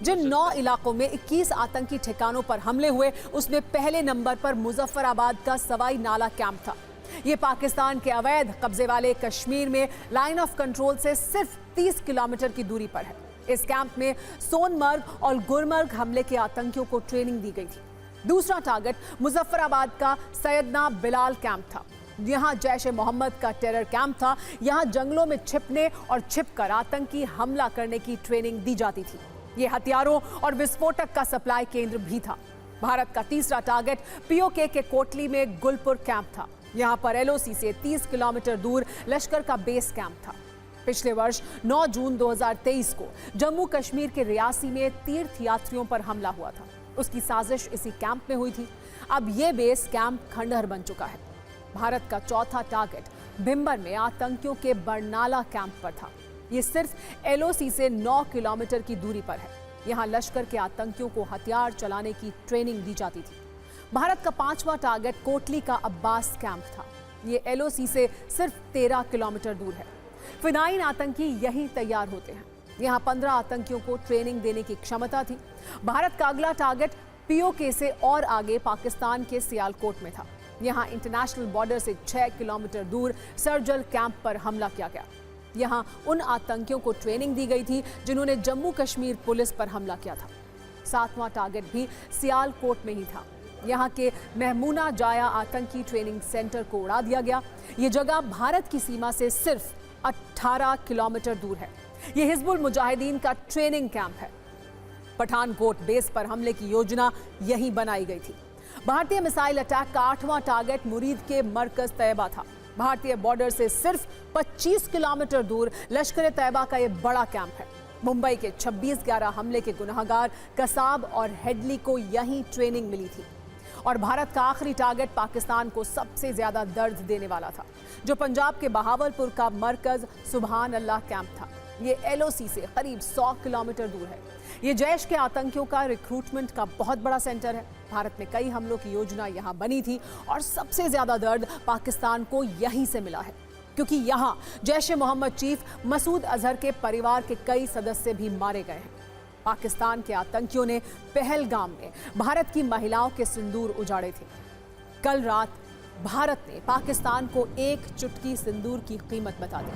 जिन 9 इलाकों में 21 आतंकी ठिकानों पर हमले हुए, उसमें पहले नंबर पर मुजफ्फराबाद का सवाई नाला कैंप था। ये पाकिस्तान के अवैध कब्जे वाले कश्मीर में लाइन ऑफ कंट्रोल से सिर्फ 30 किलोमीटर की दूरी पर है। इस कैंप में सोनमर्ग और गुलमर्ग हमले के आतंकियों को ट्रेनिंग दी गई थी। दूसरा टारगेट मुजफ्फराबाद का सैयदना बिलाल कैंप था। यहाँ जैश ए मोहम्मद का टेरर कैंप था। यहाँ जंगलों में छिपने और छिपकर आतंकी हमला करने की ट्रेनिंग दी जाती थी। ये हथियारों और विस्फोटक का सप्लाई केंद्र भी था। भारत का तीसरा टारगेट पीओके के कोटली में गुलपुर कैंप था। यहाँ पर एलओसी से 30 किलोमीटर दूर लश्कर का बेस कैंप था। पिछले वर्ष 9 जून 2023 को जम्मू कश्मीर के रियासी में तीर्थ यात्रियों पर हमला हुआ था। उसकी साजिश इसी कैंप में हुई थी। अब ये बेस कैंप खंडहर बन चुका है। भारत का चौथा टारगेट भिंबर में आतंकियों के बरनाला कैंप पर था। ये सिर्फ एलओसी से 9 किलोमीटर की दूरी पर है। यहाँ लश्कर के आतंकियों को हथियार चलाने की ट्रेनिंग दी जाती थी। भारत का पांचवा टारगेट कोटली का अब्बास कैंप था। ये एलओसी से सिर्फ 13 किलोमीटर दूर है। फिनाइन आतंकी यहीं तैयार होते हैं। यहाँ 15 आतंकियों को ट्रेनिंग देने की क्षमता थी। भारत का अगला टारगेट पीओके से और आगे पाकिस्तान के सियालकोट में था। यहाँ इंटरनेशनल बॉर्डर से 6 किलोमीटर दूर सर्जल कैंप पर हमला किया गया। यहाँ उन आतंकियों को ट्रेनिंग दी गई थी जिन्होंने जम्मू कश्मीर पुलिस पर हमला किया था। 7वां टारगेट भी सियालकोट में ही था। यहाँ के महमूना जाया आतंकी ट्रेनिंग सेंटर को उड़ा दिया गया। ये जगह भारत की सीमा से सिर्फ 18 किलोमीटर दूर है। ये हिजबुल मुजाहिदीन का ट्रेनिंग कैंप है। पठानकोट बेस पर हमले की योजना यहीं बनाई गई थी। भारतीय मिसाइल अटैक का 8वां टारगेट मुरीद के मरकज तैयबा था। भारतीय बॉर्डर से सिर्फ 25 किलोमीटर दूर लश्कर तैयबा का यह बड़ा कैंप है। मुंबई के 26/11 हमले के गुनहगार कसाब और हेडली को यहीं ट्रेनिंग मिली थी। और भारत का आखिरी टारगेट पाकिस्तान को सबसे ज्यादा दर्द देने वाला था, जो पंजाब के बहावलपुर का मरकज सुभान अल्लाह कैंप था। ये एलओसी से करीब 100 किलोमीटर दूर है। ये जैश के आतंकियों का रिक्रूटमेंट का बहुत बड़ा सेंटर है। भारत में कई हमलों की योजना यहाँ बनी थी और सबसे ज्यादा दर्द पाकिस्तान को यहीं से मिला है, क्योंकि यहाँ जैश ए मोहम्मद चीफ मसूद अजहर के परिवार के कई सदस्य भी मारे गए हैं। पाकिस्तान के आतंकियों ने पहलगाम में भारत की महिलाओं के सिंदूर उजाड़े थे। कल रात भारत ने पाकिस्तान को एक चुटकी सिंदूर की कीमत बता दी।